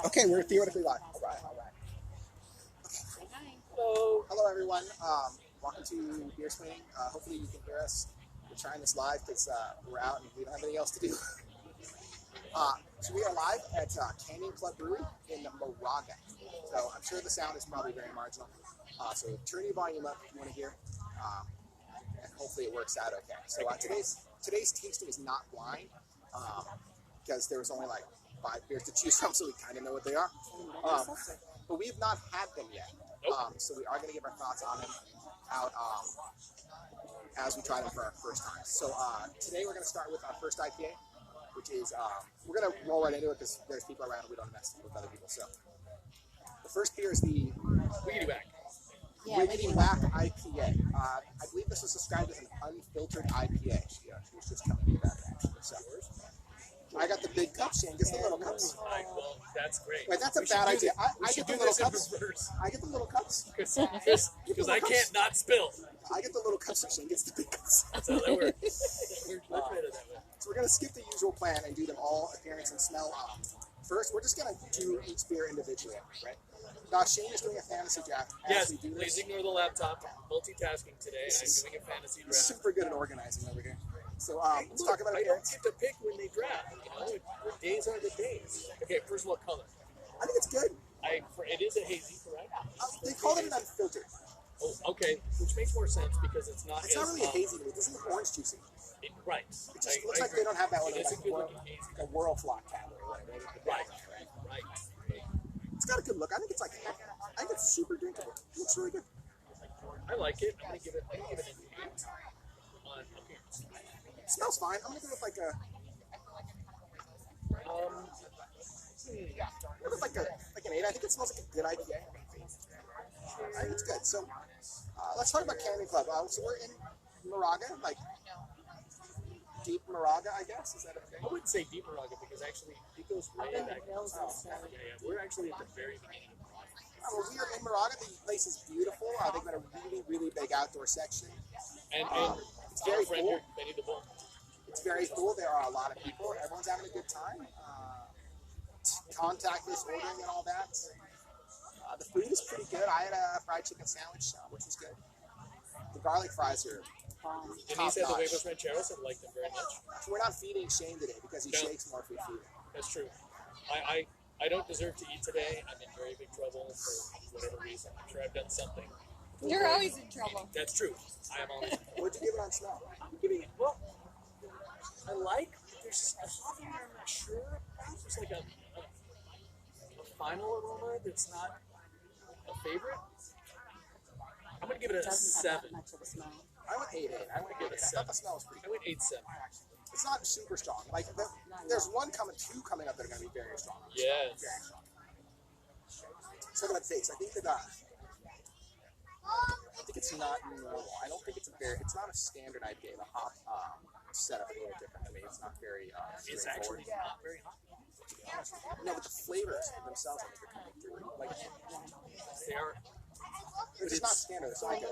Okay, we're theoretically live. All right. Hello. Hello, everyone. Welcome to Beersplaining. Hopefully you can hear us. We're trying this live because we're out and we don't have anything else to do. So we are live at Canyon Club Brewing in Moraga. So I'm sure the sound is probably very marginal. So turn your volume up if you want to hear. And hopefully it works out okay. So today's tasting is not blind because there was only like 5 beers to choose from, so we kind of know what they are. But we have not had them yet. So we are going to give our thoughts on them out as we try them for our first time. So today we're going to start with our first IPA, which is, we're going to roll right into it because there's people around and we don't mess with other people. So the first beer is the Wiggity Whack. Wiggity Whack IPA. I believe this was described as an unfiltered IPA. She was just telling me about it actually. So I got the big cups, Shane gets the little cups. Well, that's great. Wait, that's a bad idea. I get the little cups. I get the little cups. Because I can't not spill. I get the little cups, so Shane gets the big cups. That's how that works. We're better that way. So we're going to skip the usual plan and do them all appearance and smell. First, we're just going to do each beer individually, right? Now, Shane is doing a fantasy draft as Yes, we do this. please ignore the laptop. Multitasking today. I'm doing a fantasy draft. Super good at organizing over here. So let's talk about I don't appearance. get to pick when they draft. You know, the days are the days. Okay, first of all, color. I think it's good. It is a hazy, correct? They call it an unfiltered. Oh, okay, which makes more sense because it's not. It's not really a hazy, but it doesn't look orange juicy. Right. It just looks like they don't have that one It is a good like looking hazy. a whirl flock tab or whatever. Right. It's got a good look. I think it's super drinkable. It looks really good. I like it. I'm gonna give it an 8 on appearance. It smells fine. I'm gonna go with like a like an 8. I think it smells like a good IPA. I think it's good. So let's talk about Canyon Club. So we're in Moraga, like deep Moraga, I guess. Is that okay? I wouldn't say deep Moraga because actually it goes way back. Yeah, we're actually at the very beginning of Moraga. Well, we are in Moraga. The place is beautiful. They've got a really, really big outdoor section. And it's very friend cool. here, Benny the Bull. It's very cool. There are a lot of people. Everyone's having a good time. Contactless ordering and all that. The food is pretty good. I had a fried chicken sandwich, which was good. The garlic fries are Denise had the top-notch. huevos rancheros and liked them very much. We're not feeding Shane today because he No. shakes more if we feed him. That's true. I don't deserve to eat today. I'm in very big trouble for whatever reason. I'm sure I've done something. You're always in trouble. That's true. I am always. What'd you give it on smell? I'm giving it. Well, I like. There's a hop in there. I'm not sure. There's like a final aroma that's not a favorite. I'm gonna give it a 7. Much of a smell. I went 8. I went 8. I thought the smell was pretty I good. went 8-7. It's not super strong. Like there's two coming up that are going to be very strong. Yes. Very strong. Let's talk about taste. I think that it's not normal. I don't think it's not a standard IPA. The hop setup is a little different to me. It's not very It's straightforward. actually not very hot. No, but the flavors themselves, I think, are coming through. Like They are. it's just not standard. It's like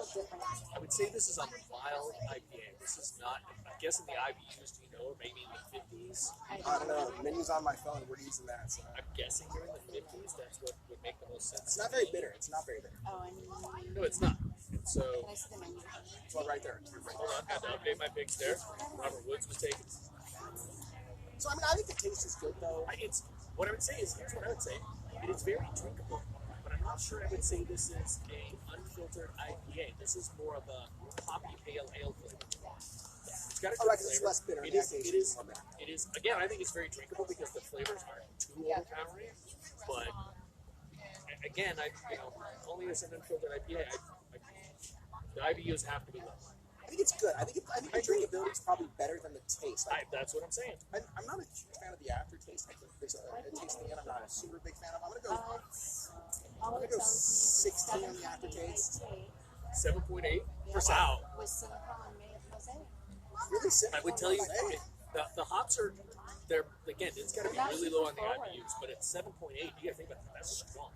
I would say this is a mild IPA. This is not. I guess in the IBUs, maybe in the 50s. I don't know. The menu's on my phone. We're using that. So. I'm guessing they're in the 50s. That's what would make the most sense. It's not very bitter. It's not very bitter. Oh, and No, it's not. And so, can I see the menu? It's one right there. hold on. I had to update my picks there. Robert Woods was taken. So I think the taste is good though. It's what I would say is here's what I would say. It is very drinkable, but I'm not sure I would say this is a unfiltered IPA. This is more of a hoppy pale ale flavor. It's got a good It's flavor. less bitter. It Yeah, is. taste It is. more bitter. It is. Again, I think it's very drinkable because the flavors aren't too overpowering. But again, only as an unfiltered IPA, the IBUs have to be low. I think it's good. I think the drinkability is probably better than the taste. That's what I'm saying. I'm not a huge fan of the aftertaste. I think there's a taste in the end I'm not a super big fan of. I'm gonna go 16 on the aftertaste. 7.8. Wow. With silicone and made of mosaic. Really simple. I would tell you the hops are they're again. It's got to be really low on the IBUs, but at 7.8, you got to think about that. That's strong.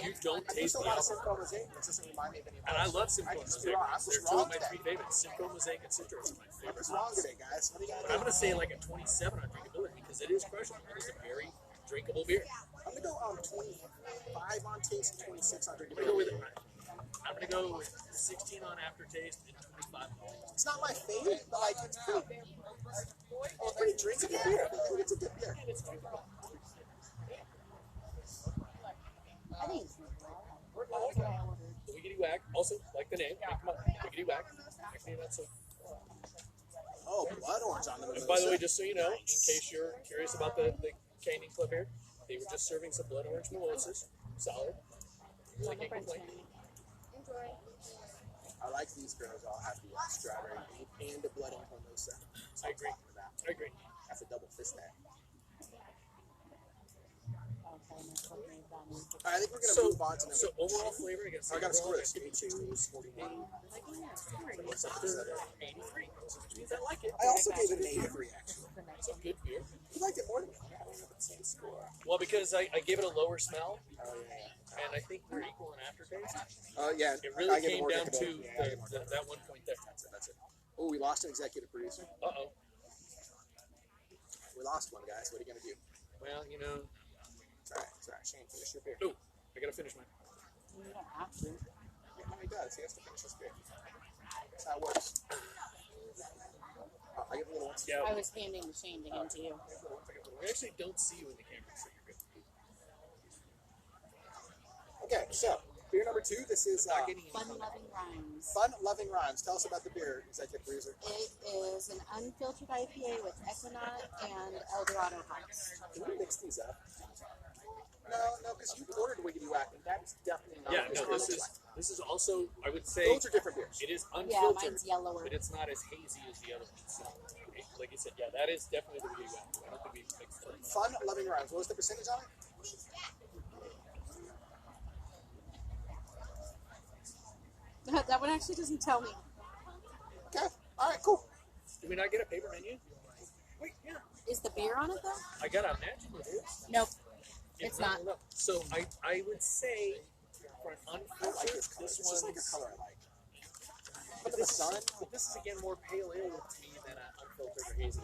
You don't taste the alcohol. Mosaic. It doesn't remind me of any of And I those. love Simcoe Mosaic. They're two of my 3 favorites. Simcoe Mosaic and Citra are my I'm favorite. just wrong today, guys. What do you got? But I'm going to say like a 27 on drinkability because it is crushable. It is a very drinkable beer. I'm gonna go 25 on taste and 26 on I'm drinking. gonna go with it. I'm gonna go with 16 on aftertaste and 25 on taste. It's not my favorite, but like it's pretty drinkable beer. I think it's a good beer. I think it's Wiggity Wag, also like the name. Come on, Wiggity Wag. Actually, that's a. Oh, blood orange on the And by the way, just so you know, in case you're curious about the Canyon Club here, they were just serving some blood orange mimosas. Solid. I can't complain. enjoy. I like these girls all have the strawberry and the blood orange mimosa. I agree. I agree. That's a double fist there. Okay, I think we're gonna move on to number. So overall flavor against I gotta score this. 52s, 49. What's up to 83? Which means I like it. I also gave it an 83 actually. It's a good beer. You liked it more than me. I don't have the same score. Well, because I gave it a lower smell, Oh yeah. and I think we're equal in aftertaste. Oh yeah. It really I gave it came more down to drinkable. Yeah, I gave it more that 1 point there. That's it. Oh, we lost an executive producer. Uh-oh. We lost one, guys. What are you gonna do? Well, you know. It's alright. It's alright. Shane, finish your beer. Oh, I gotta finish mine. You don't have to. Yeah, no, he does. He has to finish his beer. That's how it works. I get the little ones. Yeah. I was handing the Shane to hand to you. We actually don't see you in the camera, so you're good. Okay, so beer number 2. This is Not getting any Fun color. Loving Rhymes. Fun Loving Rhymes. Tell us about the beer, executive producer. It is an unfiltered IPA with Equinox and Eldorado hops. Can we mix these up? No, because you ordered Wiggity Whack, and that's definitely not. Yeah, the no, strong this is also, I would say, Those are different beers. it is Yeah, unfiltered, mine's yellower. but it's not as hazy as the other ones. So, like you said, yeah, that is definitely the Wiggity Wag. I don't think we mixed it. Fun Loving Rhymes. What was the percentage on it? That one actually doesn't tell me. Okay. All right. Cool. Did we not get a paper menu? Wait, yeah. Is the beer on it though? I got to imagine it is. Nope. It's not. No. So I would say for an I like unfiltered, this color. this It's just like a one's. color I like. But this is again more pale ale to me than an unfiltered or hazy.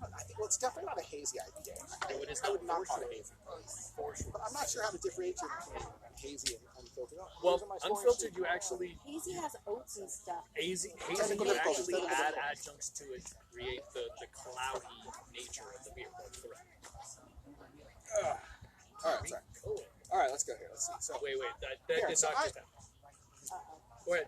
I think, well, it's definitely not a hazy IPA. No, it is I would not not call for it sure. hazy. For sure. But I'm not sure how to differentiate between hazy and unfiltered. Well, Those are my scoring unfiltered, sheets. you actually Hazy has oats and stuff. hazy Technical you difficulties, actually technical add difficulties. adjuncts to it to create the cloudy nature of the beer. That's correct. All right, sorry. Oh, All right, let's go here. Let's see. So wait, that Here, did so not just happen. Go ahead.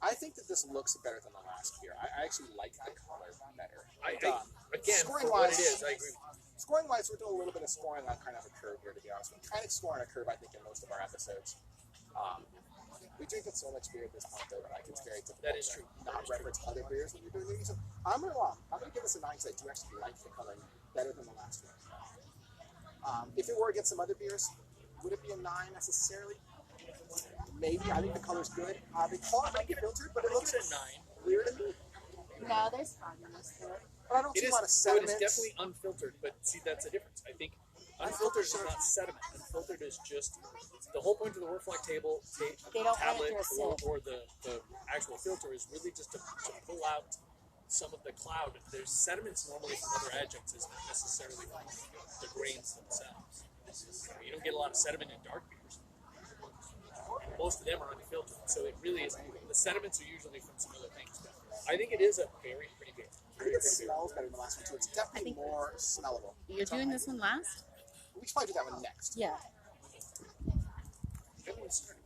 I think that this looks better than the last beer. I actually like the color better. Again, for scoring what wise, it is, I agree. Scoring wise, we're doing a little bit of scoring on kind of a curve here, to be honest. We kind of score on a curve, I think, in most of our episodes. We drink so much beer at this point, though, that like it's very difficult That is to true. not That is reference other beers when you're doing these. So I'm gonna give this a 9 because I do actually like the color better than the last one. If it were against some other beers, would it be a 9 necessarily? Maybe. I think the color's good. The color might get filtered, but it looks It's a 9. weird to me. No, there's fogginess to it. But I don't It see is, a lot of so it sediment. is definitely unfiltered, but see, that's a difference. I think unfiltered is not sediment. Unfiltered is just the whole point of the Werflack table, They don't run tablet, it through a sieve. or the actual filter is really just to pull out some of the cloud. There's sediments normally from other adjuncts, is not necessarily from the grains themselves. You don't get a lot of sediment in dark beers. Most of them are unfiltered, so it really is. The sediments are usually from some other things. But I think it is a very pretty beer. I think it smells better than the last one too. It's definitely more smellable. You're doing this one last? We should probably do that one next. Yeah.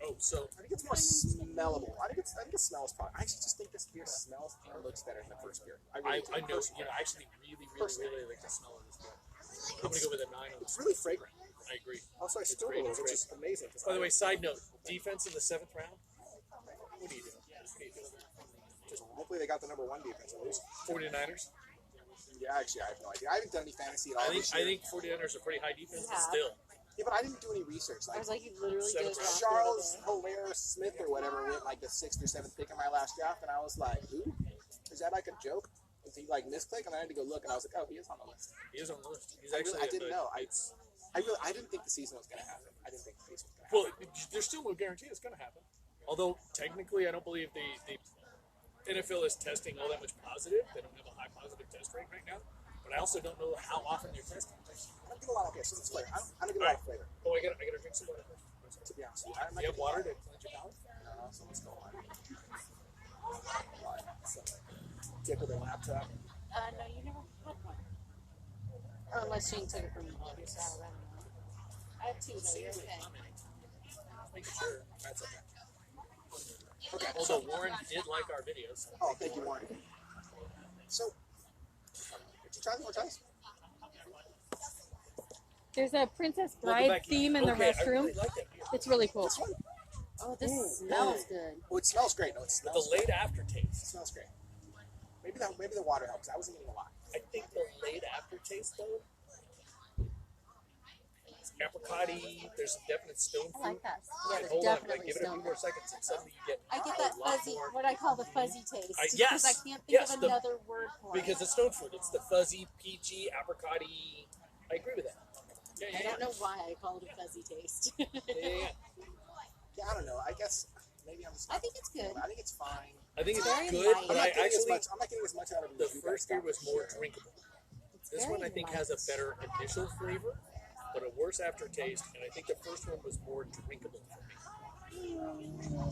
Oh, so I think it's more smellable. I think it smells fine. I actually just think this beer smells and looks better than the first beer. I really do. know, I actually really like the smell of this beer. I'm gonna go with a 9 on It's this. really fragrant. I agree. Also, I It's still great, roll, it's which great. is amazing. By the way, side note: defense in the 7th round. What are you doing? just hopefully they got the number 1 defense at least. 49ers. Yeah, actually, I have no idea. I haven't done any fantasy at all. I think this year. 49ers are pretty high defense, but Yeah. still. Yeah, but I didn't do any research. I Like was like, you literally did it. Seventh last Charles year. Hilaire Smith or whatever went like the 6th or 7th pick in my last draft, and I was like, who? Is that like a joke? Is he like misclick? And I had to go look, and I was like, oh, he is on the list. He is on the list. He's I actually. didn't know. It's I didn't think the season was going to happen. I didn't think the season was going to well. happen. There's still no guarantee it's going to happen. Although technically, I don't believe the NFL is testing all that much positive. They don't have a high positive test rate right now. But I also don't know how often they're testing. I don't get a lot of, okay, so it's flavor. I don't get a lot of flavor. Oh, I got drink some water. To be honest with you, I'm not You have gonna- water to cleanse your palate? No, so let's go on. So, take with a laptop. No, you never had one. Or unless Shane took it from you. So I don't know. I have two, though. You're okay. Making sure. That's okay. Okay, Although Warren did like our videos. oh, thank you, Warren. So, did you try this? Want to try this? There's a Princess Welcome Bride back. theme in the Okay, I restroom. really like that beer. It's really cool. This one? Oh, this smells good. Oh, it smells great. No, it With smells the great. late aftertaste. It smells great. Maybe the water helps. I wasn't eating a lot. I think the late aftertaste, though, it's apricot-y. There's some definite stone I fruit. like that. Yeah, And there's hold on, definitely like, give it a few stone more fruit. seconds, and suddenly you get I get a that lot fuzzy, more. what I call the fuzzy taste. Yes, Because I can't think yes, of the- another word for it. Because it's stone fruit. It's the fuzzy, peachy, apricot-y. I agree with that. Yeah, I yeah, don't know why I call it a fuzzy taste. yeah. Yeah. Yeah, I don't know. I guess maybe I'm just. I think it's good. I think it's fine. I think it's Very good, light. but I actually, I'm not getting as much out of it. the as you first guys beer was got. more drinkable. It's This very one I think light. has a better initial flavor, but a worse aftertaste, and I think the first one was more drinkable for me.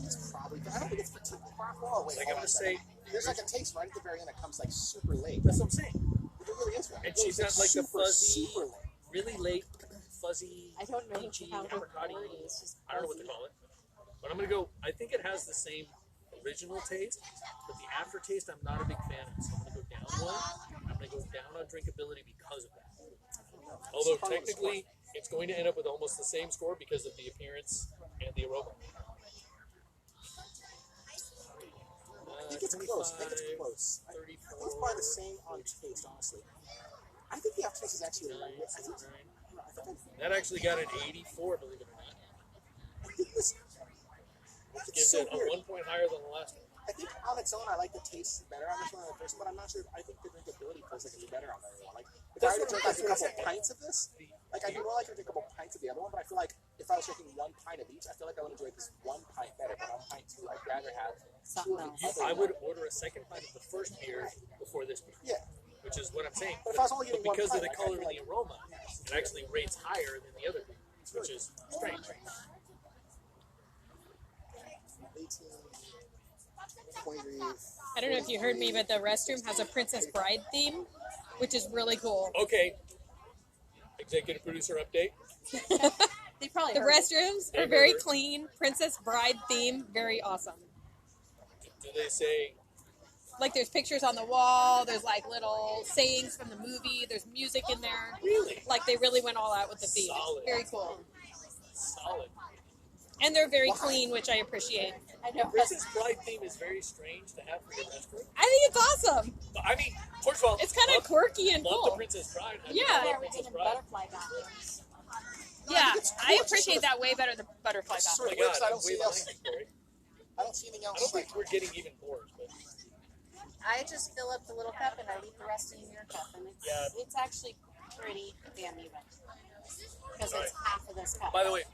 It's probably. I don't think it's particularly far away. Like I'm gonna say, There's like a taste right at the very end that comes like super late. that's what I'm saying. It really is one. And she's got like the fuzzy, super late. really late, fuzzy, I don't know peachy, how the apricot-y. word is. Just I don't know what to fuzzy. call it. But I'm gonna go. I think it has the same original taste, but the aftertaste I'm not a big fan of. So I'm gonna go down one. I'm gonna go down on drinkability because of that. Although technically, it's going to end up with almost the same score because of the appearance and the aroma. I think it's close. I think it's close. I think it's probably the same on taste, honestly. I think the aftertaste is actually right. I think, That actually got an 84, believe it or not. I think this. It's Gives so it a weird. 1 point higher than the last one. I think on its own, I like the taste better on this one than the first one, but I'm not sure. I think the drinkability feels like it's better on the other one. Like, if I were to drink like a couple pints of this, like I'd be more likely to drink a couple pints of the other one, but I feel like if I was drinking 1 pint of each, I feel like I would enjoy this 1 pint better, but on pint 2, I'd rather have 2 of the other I one. would order a second pint of the first beer before this beer. Yeah. Which is what I'm saying. But if I was only But getting 1 because of pint, the like, I color feel and the aroma, it actually rates higher than the other beer, which is strange. 18, 23. I don't know if you heard me, but the restroom has a Princess Bride theme, which is really cool. Okay. Executive producer update. They probably The heard it. restrooms They are very heard her. clean. Princess Bride theme, very awesome. Do they say, Like there's pictures on the wall. There's like little sayings from the movie. There's music in there. really? Like they really went all out with the theme. Solid. Very cool. Solid. And they're very clean, which I appreciate. I know. Princess Bride theme is very strange to have for your restroom. I think it's awesome. But, I mean, first of all, It's kind of love- quirky and Love the cool. Princess Bride. I Yeah. love Yeah, we're Princess taking Bride. butterfly bathrooms. Yeah, it's cool. I It's just appreciate sort that way better than butterfly It's Oh bathroom. my It works, God, I don't I'm see way else. behind you, Corey. I don't see anything else. I don't think we're getting even bored. But I just fill up the little cup and I leave the rest in your cup, and it's actually pretty damn even because it's half of this cup. by the way,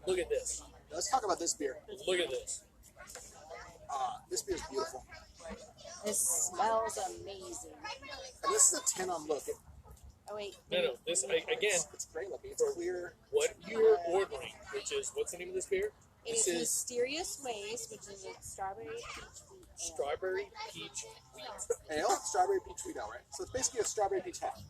look at this. Let's talk about this beer. Look at this. This beer is beautiful. This smells amazing. And this is a 10 on look. Oh wait. No. This again, It's great looking. It's For- clear. what you're ordering, which is what's the name of this beer? It This is is Mysterious Ways, which is a strawberry peach wheat ale. strawberry peach wheat. Ale, strawberry peach wheat ale, right? So it's basically a strawberry peach half.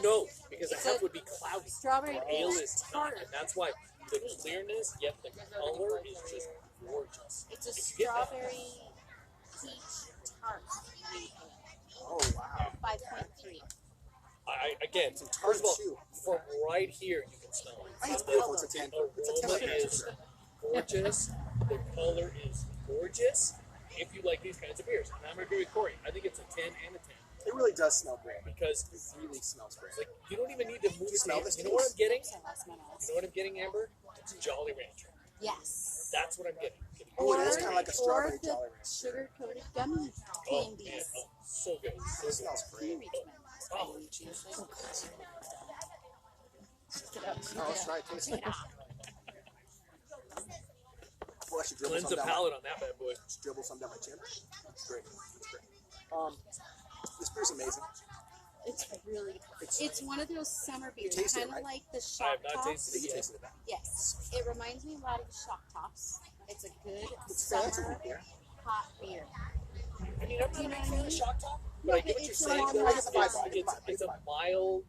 No, because the It's half a would be cloudy. Strawberry Ale peach is not, tart. and that's why the clearness, yet the color is just gorgeous. It's a If you get that- strawberry peach tart wheat ale. Oh, wow. 5.3. Again, Some first of all, tart chew. from right here you can smell it. I think it's The beautiful. It's a 10. It's a 10 aroma like is gorgeous. The color is gorgeous. If you like these kinds of beers, and I'm gonna agree with Corey. I think it's a 10 and a 10 It really does smell great. because It really smells great. like you don't even need to move You smell it. this You know what I'm getting? So that's my nose. You know what I'm getting, Amber? It's Jolly Rancher. Yes. That's what I'm getting. Oh, it is kind of like a Or strawberry the Jolly Rancher. sugar-coated gummy Oh man, candies. oh, so good. It So good. smells Tea great. Richmond. Oh. Oh, let's try it. Taste it. Well, I should dribble Cleanse some the down my- palate on that bad boy. just dribble some down my chin. It's great. It's great. This beer's amazing. It's really. It's one of those summer beers, taste it, kind of right? like the I shock have not tops. tasted it yet. Tasted it. Yes, it reminds me a lot of the shock tops. It's a good It's fancy summer beer. hot beer. I mean, I'm not a big fan of shock top, No, but I get but what you're it's saying. along Though. that It's, line. it's a mild,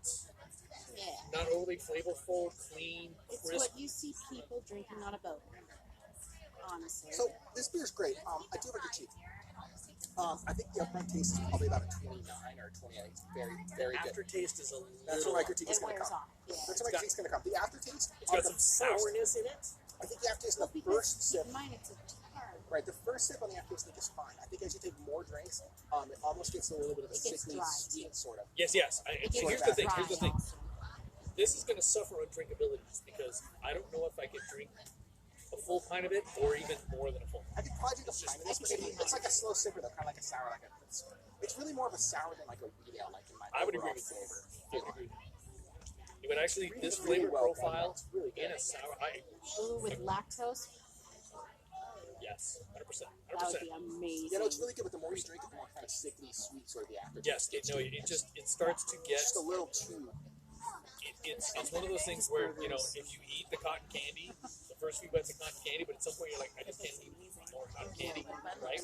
Yeah, not overly flavorful, clean, it's crisp. what you see people drinking on a boat. Honestly. So this beer is great. I do like the cheap. I think the upfront taste is probably about a 29 or a 28. It's very, very good. Aftertaste is a That's little. where my critique is It going to wears come. off. Yeah. That's where my critique's going to come. The aftertaste, It's got on the some first, sourness in it. I think the aftertaste on the Because first keep sip, in mind it's a tar. right, the first sip on the aftertaste I think is fine. I think as you take more drinks, it almost gets a little bit of a It gets sickly dry, sweet too. sort of. Yes. It gets Here's the thing. dry Here's the thing. also. This is going to suffer on drinkability because I don't know if I could drink a full pint of it or even more than a full. I could probably drink a pint of this, but it's like a slow sipper though, kind of like a sour. It's really more of a sour than like a wheat ale, like in my I would overall agree with flavor. I would agree. But actually, this Really flavor well profile done. It's really good. in a sour, Ooh, with lactose, yes, 100%, that would be amazing. You know, it's really good, but the more you drink it, the more kind of sickly sweet sort of the aftertaste. Yes, it starts to get. Just a little too. It's one of those things where if you eat the cotton candy, the first few bites of cotton candy, but at some point you're like, I just can't eat more cotton candy, right?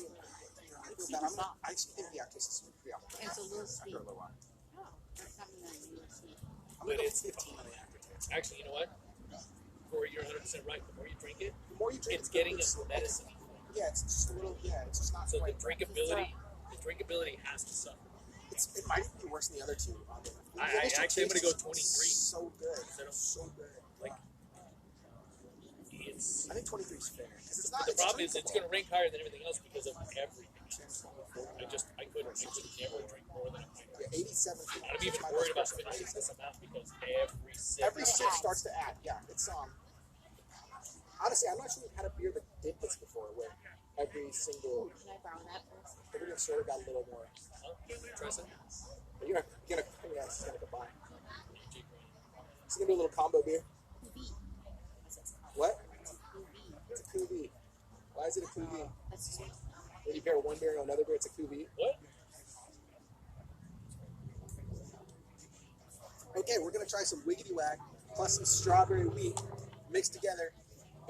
I just think the aftertaste is pretty awful. It's a little sweet. After a little while. Oh, that's not really sweet. I'm But gonna go it's 15 on the aftertaste. actually, you know what? Corey, you're 100% right. The more you drink it, The more you drink, it's getting a it's medicine. Yeah, it's just a little. Yeah, it's just not So the quite. drinkability has to suffer. It might even be worse than the other two. I'm gonna go 23. So good. Instead of- So good. Like, it's I think 23 is fair because it's not. the it's problem is it's drinkable. going to rank higher than everything else because of everything. I couldn't never drink more than a pint. Yeah, 87. I'm even worried about finishing this amount because every sip. Starts to add. Yeah, it's honestly, I'm not sure we've had a beer that did this before, where every single Can I borrow that first? everything sort of got a little more. Try some. You're gonna it's gonna go by. It's gonna be a little combo beer. V. What? V. It's a cuvee. Why is it a cuvee? That's two. When you pair one beer and another beer, it's a cuvee. What? Okay, we're gonna try some Wiggity Wag plus some strawberry wheat mixed together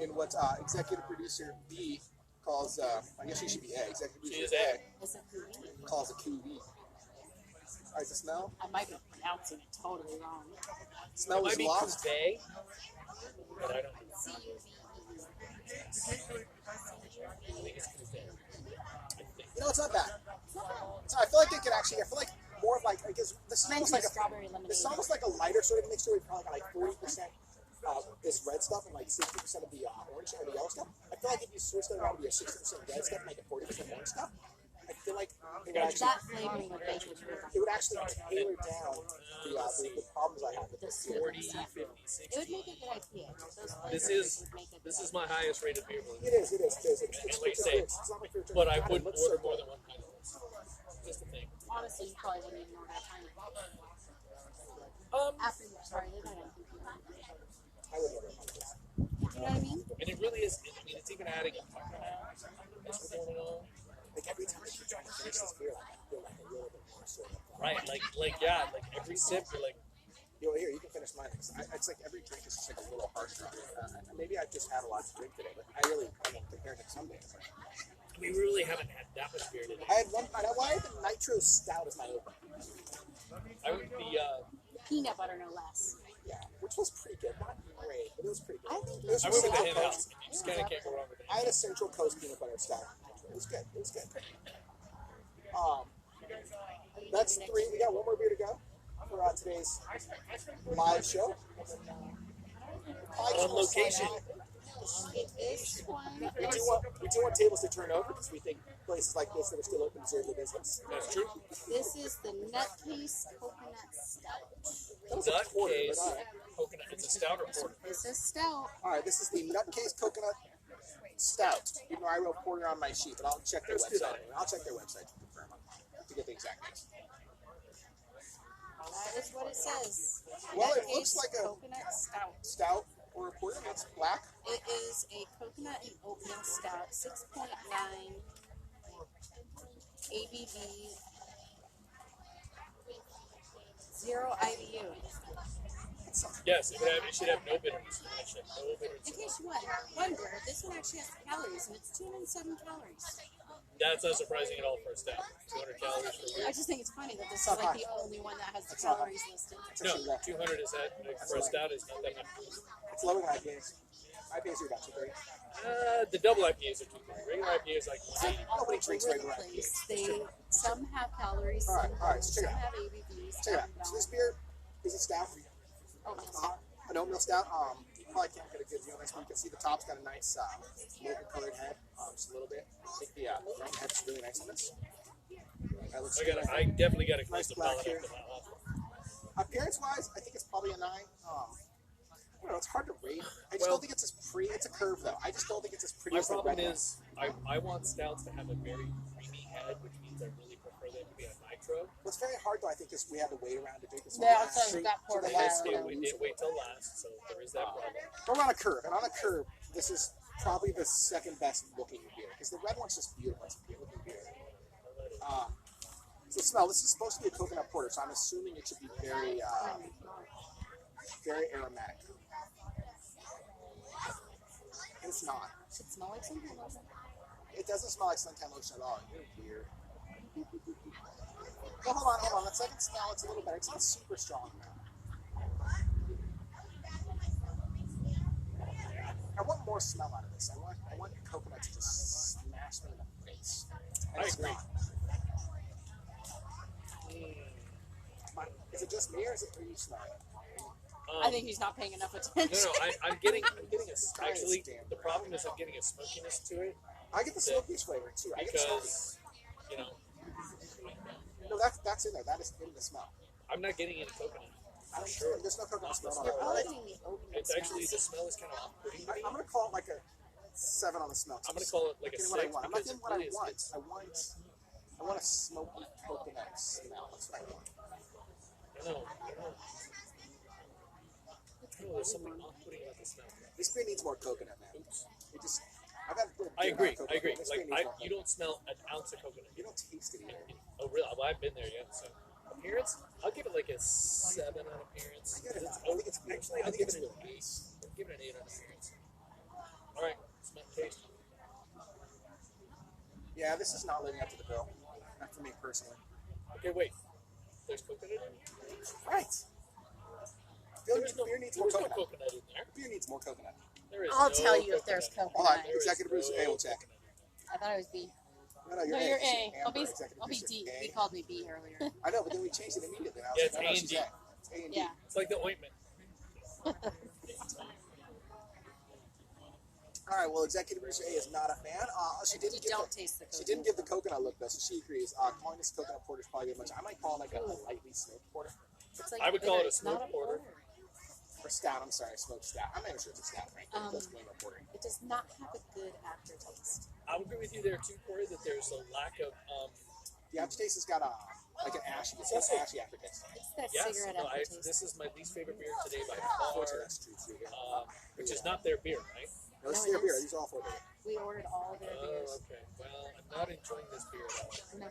in what executive producer B calls. I guess she should be A. Executive She producer is A. It's a cuvee. calls a cuvee. All right, the smell. I might be pronouncing it totally wrong. Smell It was might be lost. Couvet, but I don't C-U-V-E. I think it's Couvet. You know, it's not bad. I feel like they could actually. I feel like more of like because this is Mine almost tastes like strawberry lemonade. This is almost like a lighter sort of mixture. We probably got like 40% this red stuff and like 60% of the orange or the yellow stuff. I feel like if you switch that around to be a 60% red stuff and make it 40% orange stuff, I feel like it would actually, That flavoring would make it it would actually tailor down the problems I have with this beer. 40, 50, 60. It would make a good IPA. Those This flavors is would make a good this is my highest rated beer, believe It is. And like you say, it's not my favorite drink. but I God, it wouldn't looks order so more good. than one pint of this. Just the thing. Honestly, you probably wouldn't even know that time. After you started it, I don't think you would. I would order one of this. Do you know what I mean? And it really is. I mean, it's even adding a pucker now. It's going on. Like every time I keep trying to finish this beer, like, I feel like a little bit more sort of. Right, like every sip, you're like, Here, you can finish mine. It's like every drink is just like a little harsher. Maybe I just had a lot to drink today, but I mean, compared to some days. we really haven't had that much beer today. I had one. Why had the nitro stout as my open? I would be, Peanut butter, no less. Yeah, which was pretty good. Not great, but it was pretty good. I think It was I from remember the Central hen house. Coast. You just kind of can't go wrong with I that. had a Central Coast peanut butter stout. It was good. That's 3. We got one more beer to go for today's live show. On location. This one We do want tables to turn over because we think places like this that are still open deserve the business. That's true. This is the Nutcase Coconut Stout. That was a Nut quarter, case, but all right. coconut. It's a stout or porter. This is stout. All right, this is the Nutcase Coconut Stout. Even though I wrote porter on my sheet, but I'll check their Let's do website. that. Anyway. I'll check their website to confirm to get the exact names. That is what it says. Well, it Nutcase looks like a- Coconut Stout. Stout or a porter. That's black. It is a coconut and oatmeal stout, 6.9 ABV. 0 IBU. Yes, it should have no bitterness. It should have no bitterness. In case you wonder, this one actually has calories, and it's 207 calories. That's not surprising at all for a stout. 200 calories for beer. I just think it's funny that this is like the only one that has the calories listed. No, 200 is that for a stout is not that much. It's lower than IPAs. IPAs are about 230. The double IPAs are 230. Regular IPAs like 180. Nobody drinks Over the regular place. IPAs. Some have calories, All right, some don't, so check some it out. have ABVs. Check it out. So this beer is a stout. An oatmeal stout. Probably can't get a good view on this one. You can see the top's got a nice mocha colored head, just a little bit. I think the grain head's really nice on this. That looks good. I definitely got to close Nice the black palate here. after that one. Appearance-wise, I think it's probably a 9. I don't know. It's hard to rate. I just don't think it's as pretty. It's a curve though. I just don't think it's as pretty My as the problem red one. is I want stouts to have a very creamy head, which means I really prefer them to be a nitro. What's very hard though, I think, is we have to wait around to drink this. Yeah, one. so we got poured the a while head's ago. We did wait till last, so there is that problem. We're on a curve, and on a curve, this is probably the second best looking beer because the red one's just beautiful. It's a beautiful beer. So smell. This is supposed to be a coconut porter, so I'm assuming it should be very, very aromatic. It's not. Should smell like something else. It doesn't smell like suntan lotion at all. You're weird. Well, hold on. That second smell, it's a little better. It's not super strong now. I want more smell out of this. I want coconut to just smash me in the face. And I it's agree. not. Is it just me or is it you smelling? I think he's not paying enough attention. No, I'm getting a actually the problem is I'm getting a smokiness to it I get the smokies flavor too. I get the smoky. because you know No, that's in there. That is in the smell. I'm not getting any coconut. I don't Sure. There's no coconut smell on You're it. all getting the oatmeal It's actually the smells. smell is kind of off-putting to me. I'm gonna call it like a 7 on the smell. I'm gonna call it like a Getting what I 6 want. I'm not because getting what I it is. want. I want a smoky coconut smell. That's what I want. I don't know. There's something off-putting about the smell. This beer needs more coconut, man. Oops. It just. I've had good I agree. coconut. I agree. This Like beer needs more you coconut. don't smell an ounce of coconut. You don't taste it either. Oh really? Well, I've been there yet. So appearance, I'll give it like a 7 on appearance. I give it a 9. It's I think it's beautiful. actually I I'll think give it's it really an 8. nice. I'll give it an 8 on appearance. All right, smell taste. Yeah, this is not living up to the bill. Not for me personally. Okay, wait. There's coconut in it? Right. Beer needs more There's no coconut. coconut in there. Beer needs more coconut. There is I'll no tell you if there's Hold on, coconut. There is executive producer A no will check. coconut. I thought it was B. No, No, you're you're A. She's A. I'll Amber, be executive I'll be producer D. A. He called me B earlier. I know, but then we changed it immediately. I was Yeah, like, it's oh, A no, and she's D. A. It's A and D. Yeah. It's like the ointment. All right. Well, executive producer A is not a fan. She didn't You give don't the, taste the she coconut. didn't give the coconut look though, so she agrees. Calling this coconut porter is probably a bit much. I might call it like a lightly smoked porter It's like I would call it a it's not smoked porter. or stout. I'm sorry, smoked stout. I'm not even sure it's a stout, right? That's blame porter. It does not have a good aftertaste. I'll agree with you there too, Corey, that there's a lack of The aftertaste has got like an ashy. It's got an ashy aftertaste. It's that yes, cigarette no, aftertaste. this is my least favorite beer today by far. Unfortunately, that's true too. Yeah. Which is not their beer, right? No, this No, is their it beer. is. These are all 4 beer. We ordered all their beers. Okay. Well, I'm not enjoying this beer at all. No.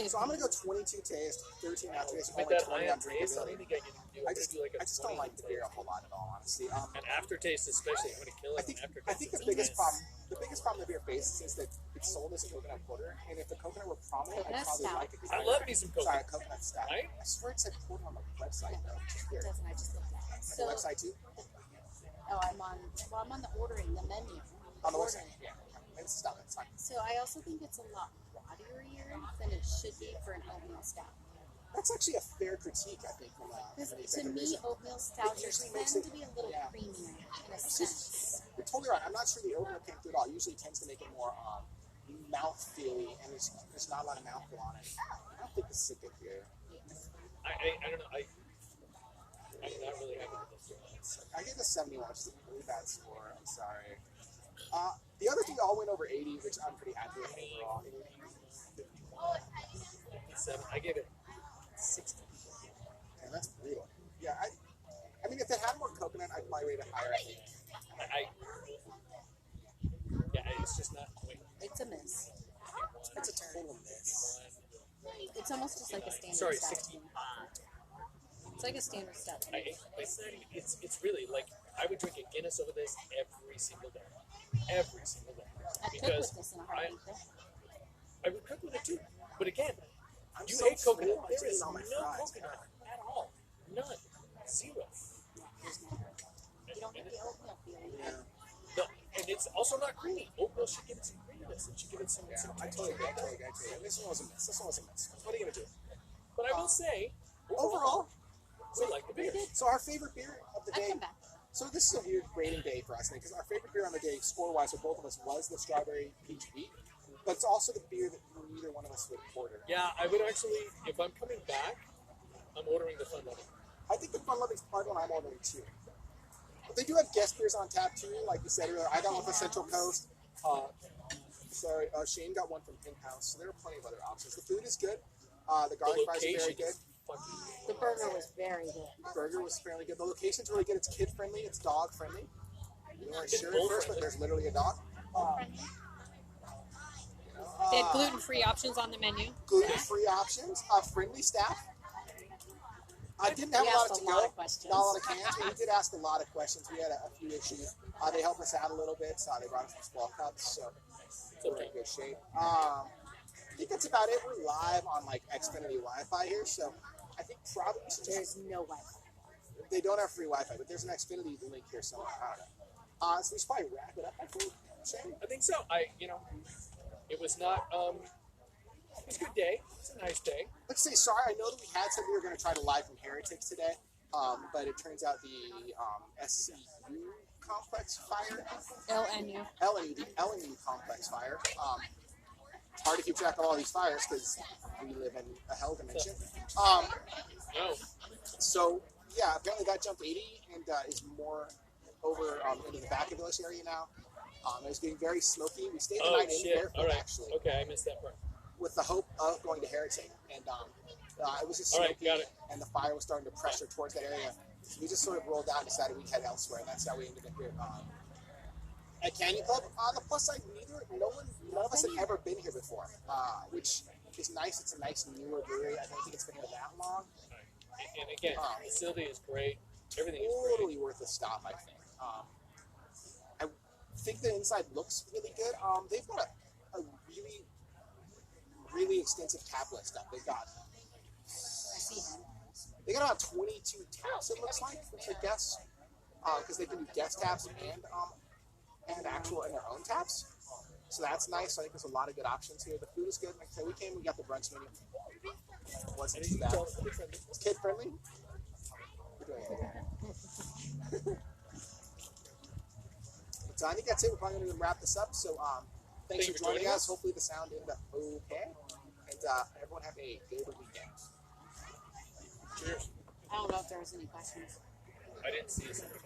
So I'm gonna go 22 taste, 13 aftertaste, With only that 20 high on on taste, I need drinkability. to get you to do. I I'm just, gonna do like a I just don't 20 like the beer a whole lot at all, honestly. And aftertaste, especially, I'm gonna kill I it. think on aftertaste. I think the It's biggest intense. problem the beer faces is that it's sold as a coconut porter, and if the coconut were prominent, I'd Coconut probably stout. like it. I love me some Sorry, coconut. coconut stout. Right? I swear it said porter on the website though. Which is It weird. doesn't. I just looked at it. The So, website too? I'm on the ordering, the menu. On the Ordering. website. Yeah. It's stop. It's fine. So I also think it's a lot waterier than it should be for an oatmeal stout. That's actually a fair critique, I think, from Because the to executive me, producer. oatmeal stouts usually tend makes to it- be a little yeah. creamier in a It's sense. You're totally right. I'm not sure the oatmeal came through at all. It usually tends to make it more mouthfeely, and there's not a lot of mouthfeel on it. I don't think this is a good beer. I don't know. I'm not really happy with this. I gave it a 71, which is a really bad score. I'm sorry. The other thing all went over 80, which I'm pretty happy with overall. 57. I give it 60. And that's brutal. Yeah, I mean, if it had more coconut, I'd probably rate it higher, I think. Yeah, it's just not. Wait. It's a miss. It's a It's almost just like a standard Sorry, stout. 65. It's like a standard stout. It's really like I would drink a Guinness over this every single day. Every single day. I've cooked Because with this in a heartbeat. I would cook with it too. But again, you so hate coconut. full, I There just is eat all no my fries. coconut at all. None. Zero. You don't get the oatmeal feeling. Yeah. No, and it's also not creamy. Oatmeal should give it some creaminess. It should give it some. Yeah, some I texture. totally agree. This one was a miss. What are you gonna do? But I will say, Overall, we like the beer. so our favorite beer of the I'd day. come back. So this is a weird grading day for us, because our favorite beer on the day, score-wise, for both of us, was the strawberry peach wheat. But it's also the beer that neither one of us would order. Yeah, I would actually, if I'm coming back, I'm ordering the Fun Loving. I think the Fun Loving's part one I'm ordering too. But they do have guest beers on tap too, like you said earlier. I got one from Central Coast. Shane got one from Pink House. So there are plenty of other options. The food is good. The garlic fries are very good. The burger was very good. The burger was fairly good. The location's really good. It's kid friendly. It's dog friendly. We weren't sure at first, but there's literally a dog. They had gluten-free options on the menu. Gluten-free options. Friendly staff. I didn't have We a lot asked to a lot go. of questions. Not a lot of cans, but we did ask a lot of questions. We had a few issues. They helped us out a little bit. They brought us some small cups, so we're in good shape. I think that's about it. We're live on like Xfinity Wi-Fi here, so I think probably we should There's no Wi-Fi. They don't have free Wi-Fi, but there's an Xfinity link here somewhere. I don't know. So we should probably wrap it up, I think. Shane? I think so. It was not, it was a good day. It's a nice day. Let's say sorry. I know that we had said we were going to try to live from Heretics today, but it turns out the SCU complex fire, LNU. the LNU complex fire. It's hard to keep track of all these fires because we live in a hell dimension. No. So yeah, apparently that jumped 80 and is more over into the back of the village area now. It was getting very smoky. We stayed the night in barefoot, All right. actually, Okay, I missed that part. with the hope of going to Heretic. And it was just All smoky, right, got it. and the fire was starting to pressure towards that area. So we just sort of rolled out and decided we'd head elsewhere, and that's how we ended up here at Canyon Club. On the plus side, none of us had ever been here before, which is nice. It's a nice newer brewery. I don't think it's been here that long. And again, the facility is great. Everything is Totally great. worth a stop, I think. I think the inside looks really good. They've got a really, really extensive tap list up. They've got about 22 taps, it looks like, which I guess, because they can do guest taps and their own taps. So that's nice. I think there's a lot of good options here. The food is good. Like I said, we came, we got the brunch menu. Wasn't too bad. It's kid friendly. We're doing it. So I think that's it. We're probably going to wrap this up. So thanks for joining us. Hopefully the sound ended up okay. And everyone have a good weekend. Cheers. I don't know if there was any questions. I didn't see a single.